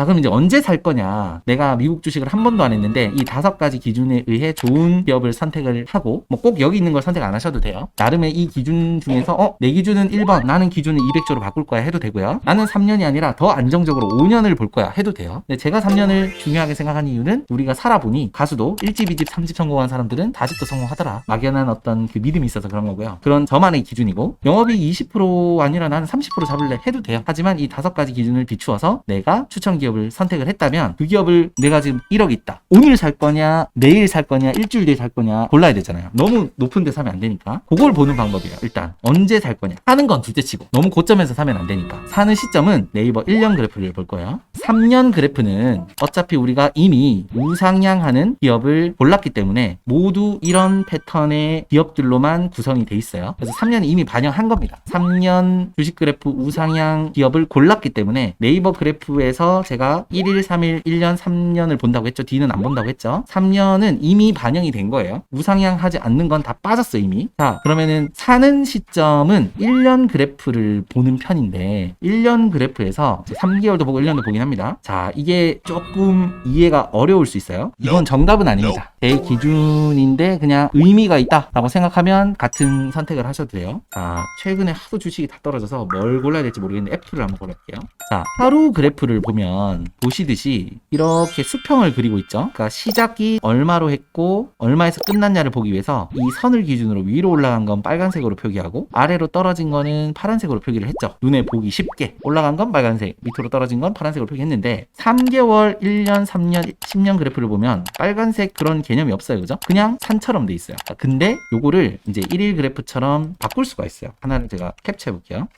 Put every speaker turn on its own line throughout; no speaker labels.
자, 그럼 이제 언제 살 거냐? 내가 미국 주식을 한 번도 안 했는데 이 5가지 기준에 의해 좋은 기업을 선택을 하고 뭐 꼭 여기 있는 걸 선택 안 하셔도 돼요. 나름의 이 기준 중에서 내 기준은 1번, 나는 기준을 200조로 바꿀 거야 해도 되고요. 나는 3년이 아니라 더 안정적으로 5년을 볼 거야 해도 돼요. 근데 제가 3년을 중요하게 생각하는 이유는 우리가 살아보니 가수도 1집, 2집, 3집 성공한 사람들은 4집도 성공하더라. 막연한 어떤 그 믿음이 있어서 그런 거고요. 그런 저만의 기준이고 영업이 20% 아니라 나는 30% 잡을래 해도 돼요. 하지만 이 5가지 기준을 비추어서 내가 추천 기업을 선택을 했다면 그 기업을 내가 지금 1억 있다. 오늘 살 거냐, 내일 살 거냐, 일주일 뒤에 살 거냐 골라야 되잖아요. 너무 높은 데 사면 안 되니까 그걸 보는 방법이에요. 일단 언제 살 거냐. 사는 건 둘째 치고 너무 고점에서 사면 안 되니까 사는 시점은 네이버 1년 그래프를 볼 거예요. 3년 그래프는 어차피 우리가 이미 우상향하는 기업을 골랐기 때문에 모두 이런 패턴의 기업들로만 구성이 돼 있어요. 그래서 3년이 이미 반영한 겁니다. 3년 주식 그래프 우상향 기업을 골랐기 때문에 네이버 그래프에서 제가 1일, 3일, 1년, 3년을 본다고 했죠. D는 안 본다고 했죠. 3년은 이미 반영이 된 거예요. 우상향하지 않는 건 다 빠졌어 이미. 자, 그러면은 사는 시점은 1년 그래프를 보는 편인데 1년 그래프에서 3개월도 보고 1년도 보긴 합니다. 자, 이게 조금 이해가 어려울 수 있어요. 이건 정답은 아닙니다. 제 기준인데 그냥 의미가 있다라고 생각하면 같은 선택을 하셔도 돼요. 자, 최근에 하도 주식이 다 떨어져서 뭘 골라야 될지 모르겠는데 애플을 한번 골라볼게요. 자, 하루 그래프를 보면 보시듯이 이렇게 수평을 그리고 있죠. 그러니까 시작이 얼마로 했고 얼마에서 끝났냐를 보기 위해서 이 선을 기준으로 위로 올라간 건 빨간색으로 표기하고 아래로 떨어진 거는 파란색으로 표기를 했죠. 눈에 보기 쉽게 올라간 건 빨간색, 밑으로 떨어진 건 파란색으로 표기했는데 3개월, 1년, 3년, 10년 그래프를 보면 빨간색 그런 개념이 없어요. 그죠? 그냥 산처럼 돼 있어요. 근데 요거를 이제 1일 그래프처럼 바꿀 수가 있어요. 하나를 제가 캡처해 볼게요.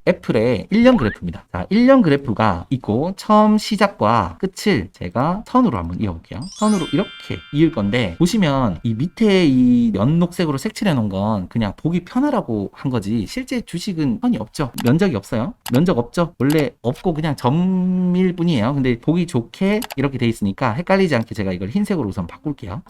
애플의 1년 그래프입니다. 자, 1년 그래프가 있고 처음 시작과 끝을 제가 선으로 한번 이어볼게요. 선으로 이렇게 이을 건데 보시면 이 밑에 이 연녹색으로 색칠해 놓은 건 그냥 보기 편하라고 한 거지 실제 주식은 선이 없죠. 면적이 없어요. 면적 없죠. 원래 없고 그냥 점일 뿐이에요. 근데 보기 좋게 이렇게 돼 있으니까 헷갈리지 않게 제가 이걸 흰색으로 우선 바꿀게요.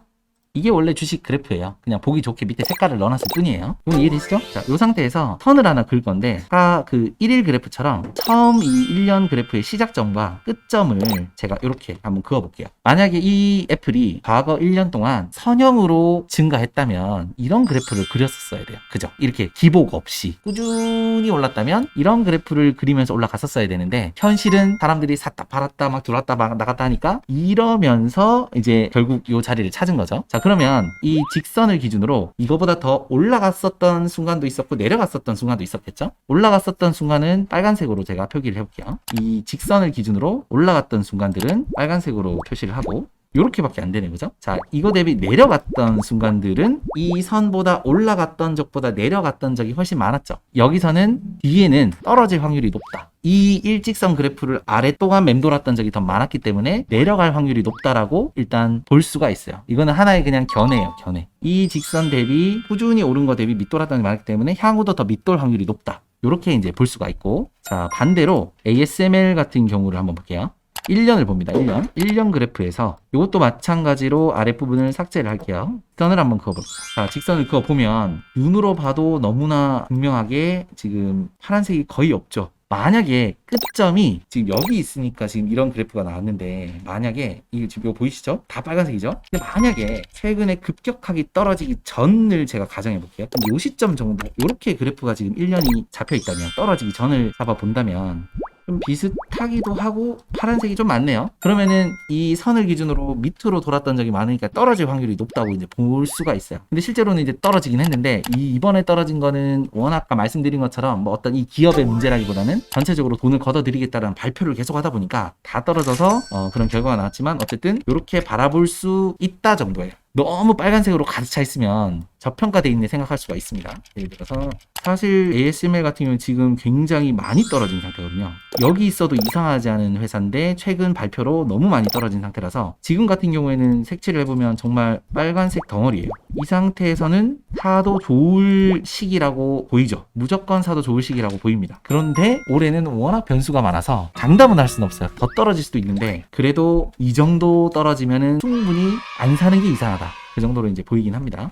이게 원래 주식 그래프예요. 그냥 보기 좋게 밑에 색깔을 넣어놨을 뿐이에요. 이건 이해되시죠? 자, 이 상태에서 선을 하나 그을 건데 아까 그 1일 그래프처럼 처음 이 1년 그래프의 시작점과 끝점을 제가 이렇게 한번 그어볼게요. 만약에 이 애플이 과거 1년 동안 선형으로 증가했다면 이런 그래프를 그렸었어야 돼요. 그죠? 이렇게 기복 없이 꾸준히 올랐다면 이런 그래프를 그리면서 올라갔었어야 되는데 현실은 사람들이 샀다 팔았다 막 들어왔다 막 나갔다 하니까 이러면서 이제 결국 이 자리를 찾은 거죠. 자, 그러면 이 직선을 기준으로 이거보다 더 올라갔었던 순간도 있었고 내려갔었던 순간도 있었겠죠? 올라갔었던 순간은 빨간색으로 제가 표기를 해볼게요. 이 직선을 기준으로 올라갔던 순간들은 빨간색으로 표시를 하고 요렇게밖에 안 되네, 그죠? 자, 이거 대비 내려갔던 순간들은 이 선보다 올라갔던 적보다 내려갔던 적이 훨씬 많았죠. 여기서는 뒤에는 떨어질 확률이 높다. 이 일직선 그래프를 아래 동안 맴돌았던 적이 더 많았기 때문에 내려갈 확률이 높다라고 일단 볼 수가 있어요. 이거는 하나의 그냥 견해예요, 견해. 이 직선 대비 꾸준히 오른 거 대비 밑돌았던 게 많기 때문에 향후도 더 밑돌 확률이 높다. 요렇게 이제 볼 수가 있고, 자, 반대로 ASML 같은 경우를 한번 볼게요. 1년을 봅니다. 1년 그래프에서 이것도 마찬가지로 아랫부분을 삭제를 할게요. 직선을 한번 그어볼게요. 자, 직선을 그어보면 눈으로 봐도 너무나 분명하게 지금 파란색이 거의 없죠. 만약에 끝점이 지금 여기 있으니까 지금 이런 그래프가 나왔는데 만약에 이거 지금 이거 보이시죠? 다 빨간색이죠? 근데 만약에 최근에 급격하게 떨어지기 전을 제가 가정해 볼게요. 이 시점 정도 이렇게 그래프가 지금 1년이 잡혀 있다면 떨어지기 전을 잡아 본다면 좀 비슷하기도 하고 파란색이 좀 많네요. 그러면은 이 선을 기준으로 밑으로 돌았던 적이 많으니까 떨어질 확률이 높다고 이제 볼 수가 있어요. 근데 실제로는 이제 떨어지긴 했는데 이번에 떨어진 거는 워낙 아까 말씀드린 것처럼 뭐 어떤 이 기업의 문제라기보다는 전체적으로 돈을 걷어들이겠다는 발표를 계속 하다 보니까 다 떨어져서 그런 결과가 나왔지만 어쨌든 이렇게 바라볼 수 있다 정도예요. 너무 빨간색으로 가득 차 있으면 저평가돼 있네 생각할 수가 있습니다. 예를 들어서 사실 ASML 같은 경우는 지금 굉장히 많이 떨어진 상태거든요. 여기 있어도 이상하지 않은 회사인데 최근 발표로 너무 많이 떨어진 상태라서 지금 같은 경우에는 색칠을 해보면 정말 빨간색 덩어리예요. 이 상태에서는 사도 좋을 시기라고 보이죠. 무조건 사도 좋을 시기라고 보입니다. 그런데 올해는 워낙 변수가 많아서 장담은 할 수는 없어요. 더 떨어질 수도 있는데 그래도 이 정도 떨어지면은 충분히 안 사는 게 이상하다. 그 정도로 이제 보이긴 합니다.